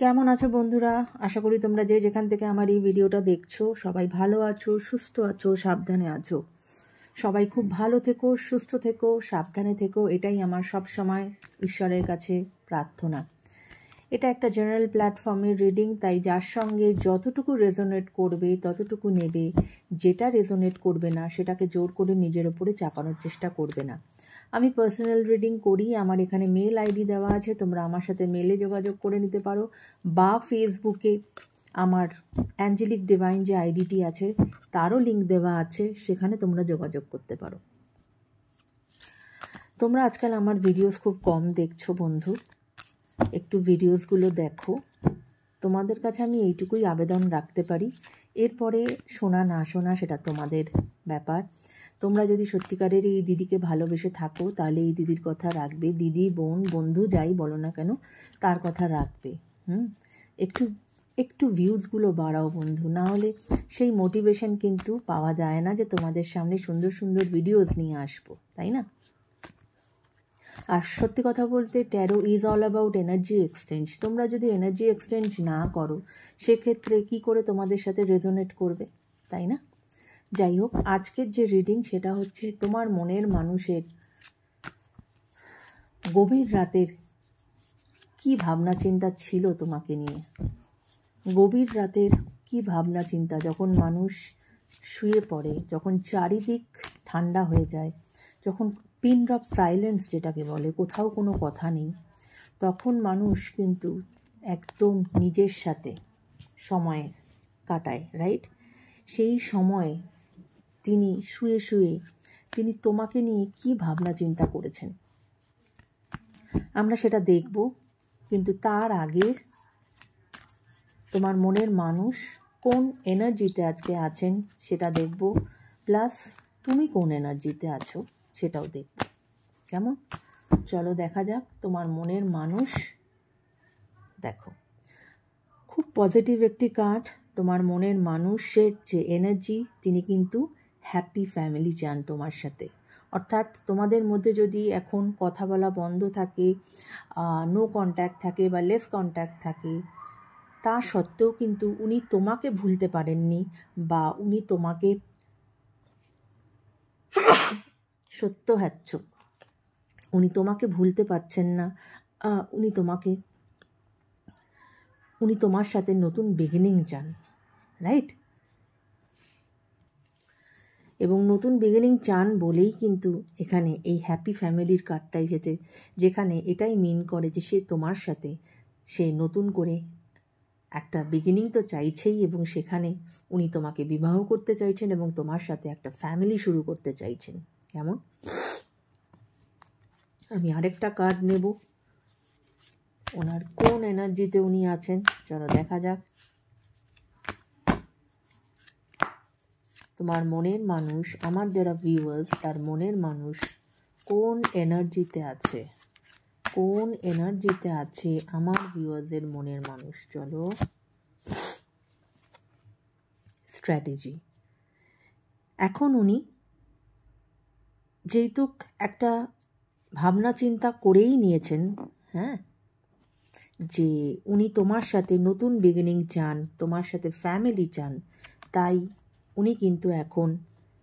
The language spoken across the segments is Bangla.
কেমন আছো বন্ধুরা? আশা করি তোমরা যে যেখান থেকে আমার এই ভিডিওটা দেখছো সবাই ভালো আছো, সুস্থ আছো, সাবধানে আছো। সবাই খুব ভালো থেকো, সুস্থ থেকো, সাবধানে থেকো, এটাই আমার সব সময় ঈশ্বরের কাছে প্রার্থনা। এটা একটা জেনারেল প্ল্যাটফর্মের রিডিং, তাই যার সঙ্গে যতটুকু রেজোনেট করবে ততটুকু নেবে। যেটা রেজোনেট করবে না সেটাকে জোর করে নিজের ওপরে চাপানোর চেষ্টা করবে না। আমি পার্সোনাল রিডিং করি, আমার এখানে মেল আইডি দেওয়া আছে, তোমরা আমার সাথে মেলে যোগাযোগ করে নিতে পারো, বা ফেসবুকে আমার অ্যাঞ্জেলিক ডিভাইন যে আইডিটি আছে তারও লিঙ্ক দেওয়া আছে, সেখানে তোমরা যোগাযোগ করতে পারো। তোমরা আজকাল আমার ভিডিওস খুব কম দেখছো বন্ধু, একটু ভিডিওসগুলো দেখো। তোমাদের কাছে আমি এইটুকুই আবেদন রাখতে পারি, এরপরে শোনা না শোনা সেটা তোমাদের ব্যাপার। তোমরা যদি সত্যিকারের এই দিদিকে ভালোবেসে থাকো তাহলে এই দিদির কথা রাখবে, দিদি, বোন, বন্ধু যাই বলো না কেন তার কথা রাখবে। একটু একটু ভিউজগুলো বাড়াও বন্ধু, না হলে সেই মোটিভেশন কিন্তু পাওয়া যায় না যে তোমাদের সামনে সুন্দর সুন্দর ভিডিওস নিয়ে আসবো, তাই না? আর সত্যি কথা বলতে taro is all about energy exchange. তোমরা যদি এনার্জি এক্সচেঞ্জ না করো সেক্ষেত্রে কি করে তোমাদের সাথে রেজোনেট করবে, তাই না? যাই হোক, আজকের যে রিডিং সেটা হচ্ছে তোমার মনের মানুষের গভীর রাতের কি ভাবনা চিন্তা ছিল তোমাকে নিয়ে। গভীর রাতের কি ভাবনা চিন্তা, যখন মানুষ শুয়ে পড়ে, যখন চারিদিক ঠান্ডা হয়ে যায়, যখন পিন ড্রপ সাইলেন্স যেটাকে বলে, কোথাও কোনো কথা নেই, তখন মানুষ কিন্তু একদম নিজের সাথে সময় কাটায়, রাইট? সেই সময় তিনি শুয়ে শুয়ে তিনি তোমাকে নিয়ে কি ভাবনা চিন্তা করেছেন আমরা সেটা দেখব, কিন্তু তার আগে তোমার মনের মানুষ কোন এনার্জিতে আজকে আছেন সেটা দেখব, প্লাস তুমি কোন এনার্জিতে আছো সেটাও দেখব। কেমন? চলো দেখা যাক তোমার মনের মানুষ। দেখো, খুব পজিটিভ একটি কার্ড। তোমার মনের মানুষের যে এনার্জি, তিনি কিন্তু হ্যাপি ফ্যামিলি চান তোমার সাথে। অর্থাৎ তোমাদের মধ্যে যদি এখন কথা বলা বন্ধ থাকে, নো কন্ট্যাক্ট থাকে বা লেস কন্ট্যাক্ট থাকে, তা সত্ত্বেও কিন্তু উনি তোমাকে ভুলতে পারেননি, বা উনি তোমাকে সত্য হ্যাচ্ছ, উনি তোমাকে ভুলতে পারছেন না। উনি তোমার সাথে নতুন বিগিনিং চান, রাইট? এবং নতুন বিগিনিং চান বলেই কিন্তু এখানে এই হ্যাপি ফ্যামিলির কার্ডটা এসেছে, যেখানে এটাই মিন করে যে সে তোমার সাথে সে নতুন করে একটা বিগিনিং তো চাইছেই, এবং সেখানে উনি তোমাকে বিবাহ করতে চাইছেন এবং তোমার সাথে একটা ফ্যামিলি শুরু করতে চাইছেন। কেমন? আমি আরেকটা কার্ড নেব, ওনার কোন এনার্জিতে উনি আছেন চলো দেখা যাক। তোমার মনের মানুষ, আমার যারা ভিউয়ার্স, তার মনের মানুষ কোন এনার্জিতে আছে, কোন এনার্জিতে আছে আমার ভিউয়ার্সের মনের মানুষ। চলো, স্ট্র্যাটেজি। এখন উনি যেহেতু একটা ভাবনা চিন্তা করেই নিয়েছেন, হ্যাঁ, যে উনি তোমার সাথে নতুন বিগিনিং চান, তোমার সাথে ফ্যামিলি চান, তাই উনি কিন্তু এখন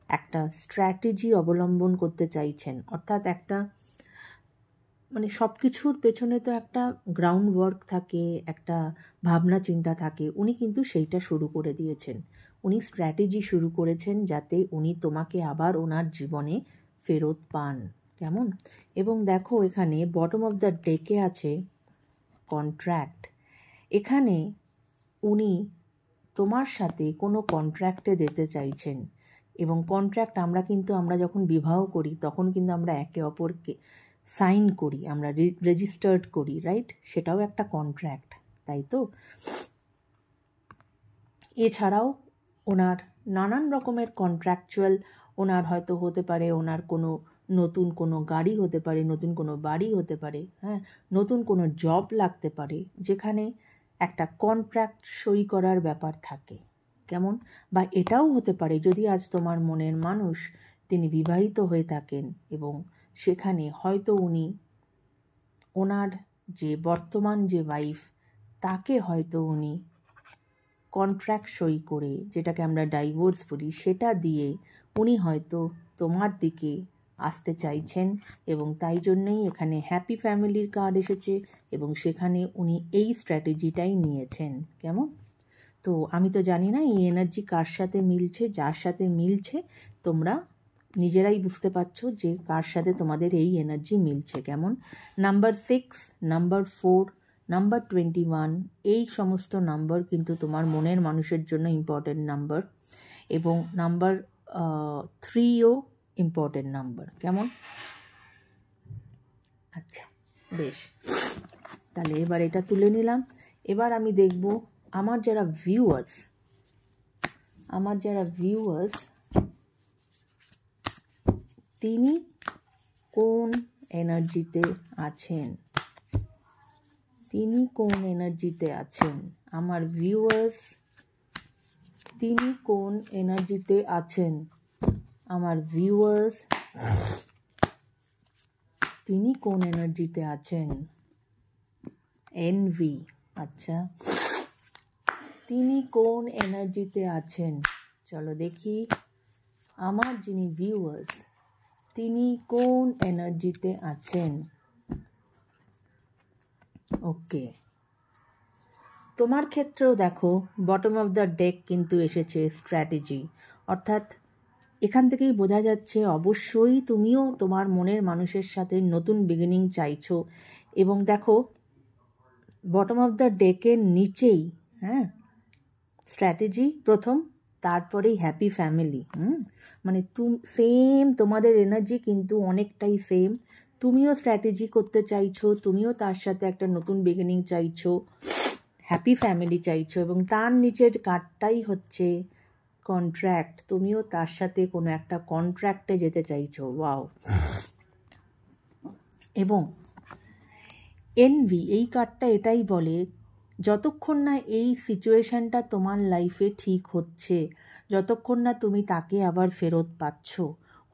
একটা স্ট্র্যাটেজি অবলম্বন করতে চাইছেন। অর্থাৎ একটা মানে সব কিছুর পেছনে তো একটা গ্রাউন্ড ওয়ার্ক থাকে, একটা ভাবনা চিন্তা থাকে। উনি কিন্তু সেইটা শুরু করে দিয়েছেন, উনি স্ট্র্যাটেজি শুরু করেছেন যাতে উনি তোমাকে আবার ওনার জীবনে ফেরত পান। কেমন? এবং দেখো, এখানে বটম অফ দ্য ডেকে আছে কন্ট্র্যাক্ট। এখানে উনি তোমার সাথে কোনো কন্ট্র্যাক্টে যেতে চাইছেন, এবং কন্ট্র্যাক্ট আমরা যখন বিবাহ করি তখন কিন্তু আমরা একে অপরকে সাইন করি, আমরা রেজিস্টার্ড করি, রাইট? সেটাও একটা কন্ট্র্যাক্ট, তাই তো? এছাড়াও ওনার নানান রকমের কন্ট্রাকচুয়াল, ওনার হয়তো হতে পারে ওনার কোনো নতুন কোনো গাড়ি হতে পারে, নতুন কোনো বাড়ি হতে পারে, হ্যাঁ, নতুন কোনো জব লাগতে পারে, যেখানে একটা কন্ট্রাক্ট সই করার ব্যাপার থাকে। কেমন? বা এটাও হতে পারে যদি আজ তোমার মনের মানুষ তিনি বিবাহিত হয়ে থাকেন এবং সেখানে হয়তো উনি ওনার যে বর্তমান যে ওয়াইফ তাকে হয়তো উনি কন্ট্রাক্ট সই করে, যেটাকে আমরা ডাইভোর্স বলি, সেটা দিয়ে উনি হয়তো তোমার দিকে আসতে চাইছেন, এবং তাই জন্যই এখানে হ্যাপি ফ্যামিলির কার্ড এসেছে, এবং সেখানে উনি এই স্ট্র্যাটেজিটাই নিয়েছেন। কেমন? তো আমি তো জানি না এই এনার্জি কার সাথে মিলছে। যার সাথে মিলছে তোমরা নিজেরাই বুঝতে পারছো যে কার সাথে তোমাদের এই এনার্জি মিলছে। কেমন? নাম্বার 6, নাম্বার 4, নাম্বার 21, এই সমস্ত নাম্বার কিন্তু তোমার মনের মানুষের জন্য ইম্পর্টেন্ট নাম্বার, এবং নাম্বার 3ও ইম্পর্টেন্ট নাম্বার। কেমন? আচ্ছা, বেশ, তাহলে এবার এটা তুলে নিলাম। এবার আমি দেখব আমার যারা ভিউয়ার্স তিনি কোন এনার্জিতে আছেন, আমার ভিউয়ার্স তিনি কোন এনার্জিতে আছেন, আমার ভিউয়ার্স তিনি কোন এনার্জিতে আছেন। এনভি, আচ্ছা, তিনি কোন এনার্জিতে আছেন। চলো দেখি আমার যিনি ভিউয়ার্স তিনি কোন এনার্জিতে আছেন। ওকে, তোমার ক্ষেত্রেও দেখো বটম অফ দ্য ডেক কিন্তু এসেছে স্ট্র্যাটেজি, অর্থাৎ এখান থেকেই বোঝা যাচ্ছে অবশ্যই তুমিও তোমার মনের মানুষের সাথে নতুন বিগিনিং চাইছো। এবং দেখো বটম অফ দ্য ডেকের নিচেই স্ট্র্যাটেজি প্রথম, তারপরেই হ্যাপি ফ্যামিলি। মানে সেম তোমাদের এনার্জি কিন্তু অনেকটাই সেম। তুমিও স্ট্র্যাটেজি করতে চাইছো, তুমিও তার সাথে একটা নতুন বিগিনিং চাইছো, হ্যাপি ফ্যামিলি চাইছো, এবং তার নিচের কার্ডটাই হচ্ছে কন্ট্রাক্ট। তুমিও তার সাথে কোনো একটা কন্ট্রাক্টে যেতে চাইছো। ওয়াও। এবং এনভি এই কার্ডটা এটাই বলে, যতক্ষণ না এই সিচুয়েশানটা তোমার লাইফে ঠিক হচ্ছে, যতক্ষণ না তুমি তাকে আবার ফেরত পাচ্ছ,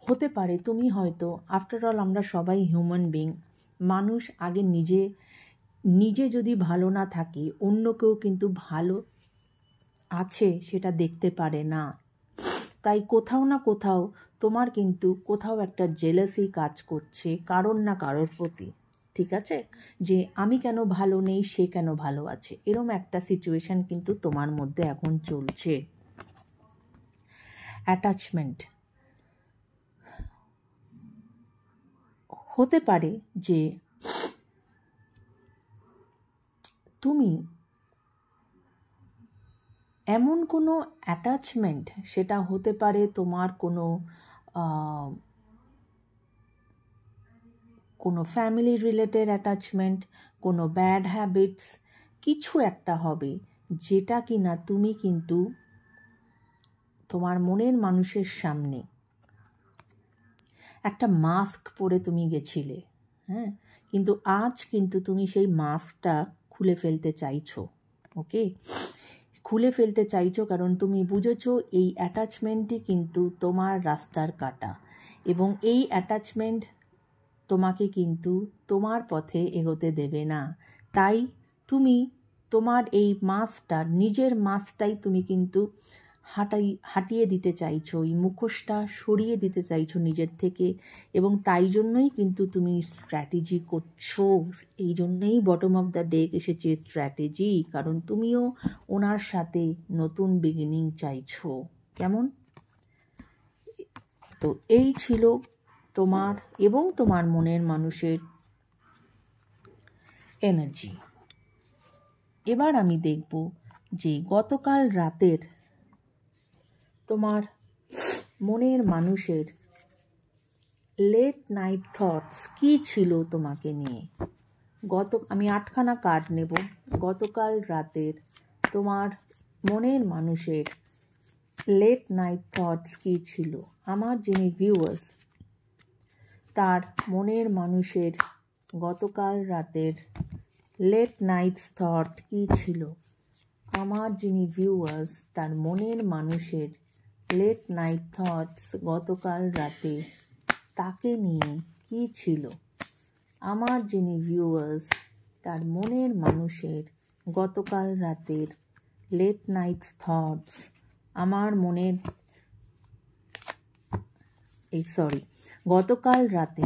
হতে পারে তুমি হয়তো, আফটার অল আমরা সবাই হিউম্যান বিং, মানুষ আগে নিজে যদি ভালো না থাকে অন্য কেউ কিন্তু ভালো আছে সেটা দেখতে পারে না। তাই কোথাও না কোথাও তোমার কিন্তু কোথাও একটা জেলাসি কাজ করছে কারোর না কারোর প্রতি। ঠিক আছে, যে আমি কেন ভালো নেই, সে কেন ভালো আছে, এরম একটা সিচুয়েশান কিন্তু তোমার মধ্যে এখন চলছে। অ্যাটাচমেন্ট হতে পারে যে তুমি এমন কোনো অ্যাটাচমেন্ট, সেটা হতে পারে তোমার কোনো ফ্যামিলি রিলেটেড অ্যাটাচমেন্ট, কোনো ব্যাড হ্যাবিটস, কিছু একটা হবে যেটা কিনা তুমি কিন্তু তোমার মনের মানুষের সামনে একটা মাস্ক পরে তুমি গেছিলে, কিন্তু আজ কিন্তু তুমি সেই মাস্কটা খুলে ফেলতে চাইছো। ওকে, খুলে ফেলতে চাইছো কারণ তুমি বুঝেছো এই অ্যাটাচমেন্টই কিন্তু তোমার রাস্তার কাঁটা, এবং এই অ্যাটাচমেন্ট তোমাকে কিন্তু তোমার পথে এগোতে দেবে না। তাই তুমি তোমার এই মাস্কটা, নিজের মাস্কটাই তুমি কিন্তু হাটিয়ে দিতে চাইছো, এই মুখোশটা সরিয়ে দিতে চাইছো নিজের থেকে, এবং তাই জন্যই কিন্তু তুমি স্ট্র্যাটেজি করছো। এই জন্যই বটম অফ দ্য ডেক এসেছে স্ট্র্যাটেজি, কারণ তুমিও ওনার সাথে নতুন বিগিনিং চাইছো। কেমন? তো এই ছিল তোমার এবং তোমার মনের মানুষের এনার্জি। এবার আমি দেখব যে গতকাল রাতের তোমার মনের মানুষের লেট নাইট থটস কী ছিল তোমাকে নিয়ে। আমি 8খানা কার্ড নেব। গতকাল রাতের তোমার মনের মানুষের লেট নাইট থটস কী ছিল। আমার যিনি ভিউয়ার্স তার মনের মানুষের গতকাল রাতের লেট নাইটস থট কী ছিল। আমার যিনি ভিউয়ার্স তার মনের মানুষের লেট নাইট থটস গতকাল রাতে তাকে নিয়ে কী ছিল। আমার যিনি ভিউয়ার্স তার মনের মানুষের গতকাল রাতের লেট নাইটস থটস, আমার মনের গতকাল রাতে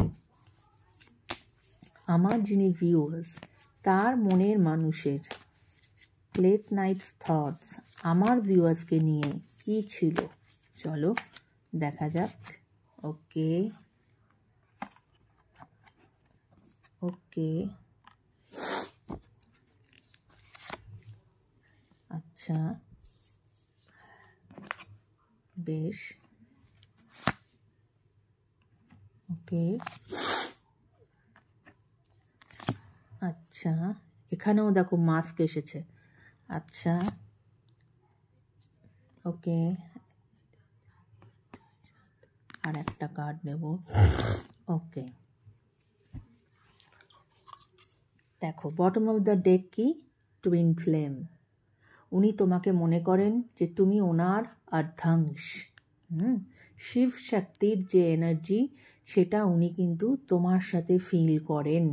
আমার যিনি ভিউয়ার্স তার মনের মানুষের লেট নাইটস থটস আমার ভিউয়ার্সকে নিয়ে কি ছিল, চলো দেখা যাক। ওকে ওকে আচ্ছা, বেশ, ওকে আচ্ছা, এখানেও দেখো মাস্ক এসেছে। আচ্ছা ওকে, আর একটা কার্ড নেব। ওকে, দেখো বটম অফ দ্য ডেক কি, টুইন ফ্লেম। উনি তোমাকে মনে করেন যে তুমি ওনার অর্ধাংশ। শিব শক্তির যে এনার্জি সেটা উনি কিন্তু তোমার সাথে ফিল করেন।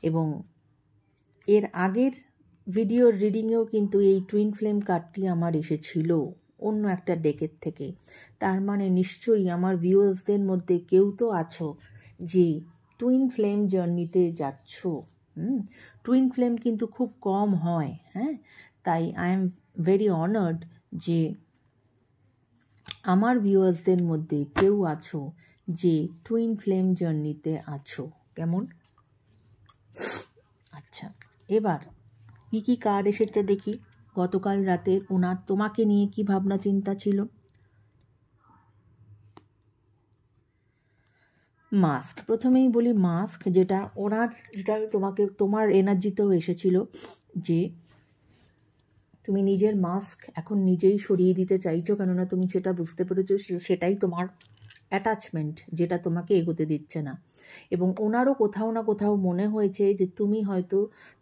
এবং এর আগের ভিডিওর রিডিংয়েও কিন্তু এই টুইন ফ্লেম কার্ডটি আমার এসেছিল অন্য একটা ডেকের থেকে। তার মানে নিশ্চয়ই আমার ভিউয়ার্সদের মধ্যে কেউ তো আছো যে টুইন ফ্লেম জার্নিতে যাচ্ছ। টুইন ফ্লেম কিন্তু খুব কম হয়, হ্যাঁ, তাই আই এম ভেরি অনার্ড যে আমার ভিউয়ার্সদের মধ্যে কেউ আছো যে টুইন ফ্লেম জার্নিতে আছো। কেমন? আচ্ছা, এবার কী কী কার্ড এসেছে দেখি। গতকাল রাতের ওনার তোমাকে নিয়ে কি ভাবনা চিন্তা ছিল। মাস্ক, প্রথমেই বলি মাস্ক, যেটা ওনার, যেটা তোমাকে তোমার এনার্জিতেও এসেছিল যে তুমি নিজের মাস্ক এখন নিজেই সরিয়ে দিতে চাইছো, কেননা তুমি সেটা বুঝতে পেরেছো সেটাই তোমার অ্যাটাচমেন্ট, যেটা তোমাকে এগোতে দিচ্ছে না। এবং ওনারও কোথাও না কোথাও মনে হয়েছে যে তুমি হয়তো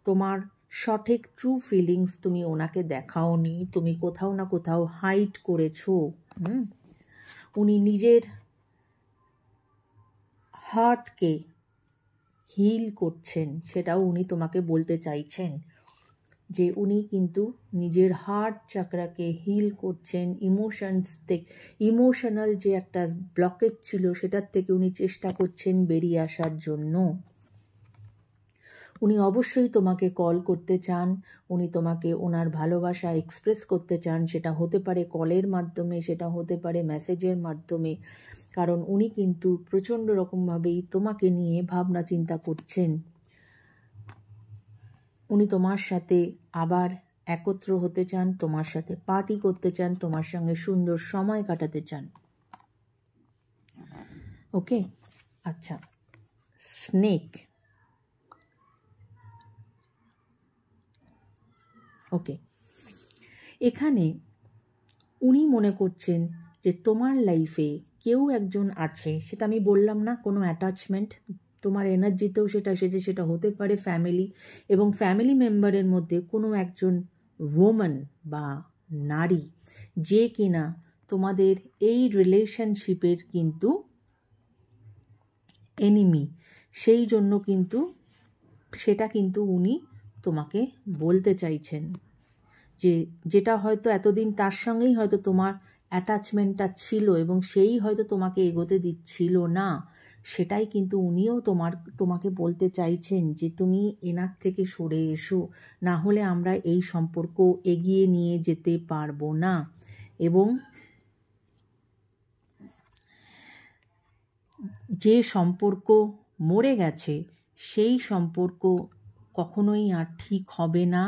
তোমার সঠিক ট্রু ফিলিংস তুমি ওনাকে দেখাওনি, তুমি কোথাও না কোথাও হাইড করেছো। উনি নিজের হার্টকে হিল করছেন, সেটাও উনি তোমাকে বলতে চাইছেন যে উনি কিন্তু নিজের হার্ট চাকরাকে হিল করছেন। ইমোশনাল যে একটা ব্লকেজ ছিল সেটার থেকে উনি চেষ্টা করছেন বেরিয়ে আসার জন্য। উনি অবশ্যই তোমাকে কল করতে চান, উনি তোমাকে ওনার ভালোবাসা এক্সপ্রেস করতে চান। সেটা হতে পারে কলের মাধ্যমে, সেটা হতে পারে মেসেজের মাধ্যমে, কারণ উনি কিন্তু প্রচণ্ড রকমভাবেই তোমাকে নিয়ে ভাবনা চিন্তা করছেন। উনি তোমার সাথে আবার একত্র হতে চান, তোমার সাথে পার্টি করতে চান, তোমার সঙ্গে সুন্দর সময় কাটাতে চান। ওকে, আচ্ছা, স্নেক। ওকে, এখানে উনি মনে করছেন যে তোমার লাইফে কেউ একজন আছে, সেটা আমি বললাম না, কোনো অ্যাটাচমেন্ট তোমার এনার্জিতেও সেটা এসেছে, সেটা হতে পারে ফ্যামিলি, এবং ফ্যামিলি মেম্বারের মধ্যে কোনো একজন ওম্যান বা নারী যে কিনা তোমাদের এই রিলেশনশিপের কিন্তু এনিমি। সেই জন্য কিন্তু সেটা কিন্তু উনি তোমাকে বলতে চাইছেন যে যেটা হয়তো এতদিন তার সঙ্গেই হয়তো তোমার অ্যাটাচমেন্টটা ছিল এবং সেই হয়তো তোমাকে এগোতে দিচ্ছিল না, সেটাই কিন্তু উনিও তোমাকে বলতে চাইছেন যে তুমি এনার থেকে সরে এসো, না হলে আমরা এই সম্পর্ক এগিয়ে নিয়ে যেতে পারবো না। এবং যে সম্পর্ক মরে গেছে সেই সম্পর্ক কখনোই আর ঠিক হবে না,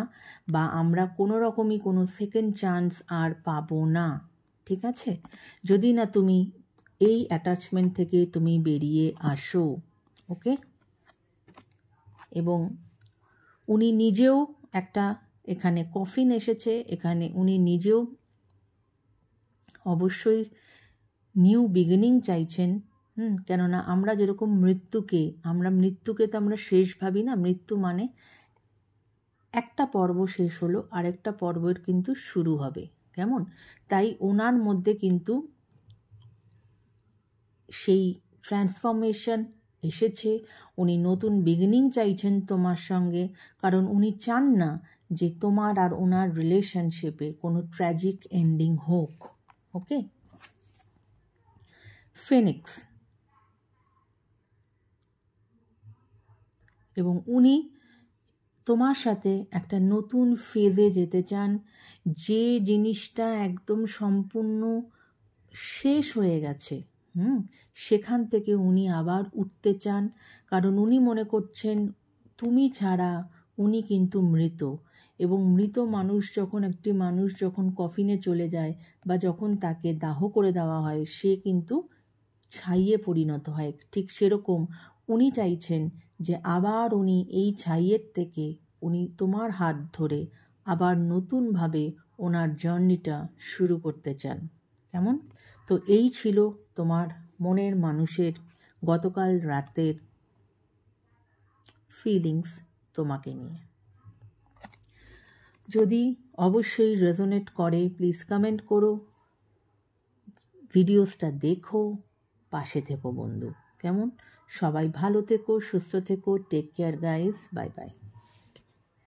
বা আমরা কোনো রকমই কোনো সেকেন্ড চান্স আর পাবো না। ঠিক আছে, যদি না তুমি এই অ্যাটাচমেন্ট থেকে তুমি বেরিয়ে আসো। ওকে, এবং উনি নিজেও একটা, এখানে কফিন এসেছে, এখানে উনি নিজেও অবশ্যই নিউ বিগিনিং চাইছেন। কেননা আমরা যেরকম মৃত্যুকে তো আমরা শেষ ভাবি না। মৃত্যু মানে একটা পর্ব শেষ হলো, আরেকটা পর্বের কিন্তু শুরু হবে, কেমন? তাই ওনার মধ্যে কিন্তু সেই ট্রান্সফরমেশন এসেছে। উনি নতুন বিগিনিং চাইছেন তোমার সঙ্গে, কারণ উনি চান না যে তোমার আর ওনার রিলেশনশিপে কোনো ট্র্যাজিক এন্ডিং হোক। ওকে, ফিনিক্স, এবং উনি তোমার সাথে একটা নতুন ফেজে যেতে চান। যে জিনিসটা একদম সম্পূর্ণ শেষ হয়ে গেছে, সেখান থেকে উনি আবার উঠতে চান, কারণ উনি মনে করছেন তুমি ছাড়া উনি কিন্তু মৃত। এবং মৃত মানুষ যখন, একটি মানুষ যখন কফিনে চলে যায় বা যখন তাকে দাহ করে দেওয়া হয়, সে কিন্তু ছাইয়ে পরিণত হয়। ঠিক সেরকম উনি চাইছেন যে আবার উনি এই ছাইয়ের থেকে উনি তোমার হাত ধরে আবার নতুনভাবে ওনার জার্নিটা শুরু করতে চান। কেমন? তো এই ছিল তোমার মনের মানুষের গতকাল রাতের ফিলিংস তোমাকে নিয়ে। যদি অবশ্যই রেজোনেট করে প্লিজ কমেন্ট করো, ভিডিওসটা দেখো, পাশে থেকো বন্ধু। কেমন? সবাই ভালো থেকো, সুস্থ থেকো, take care guys, bye by.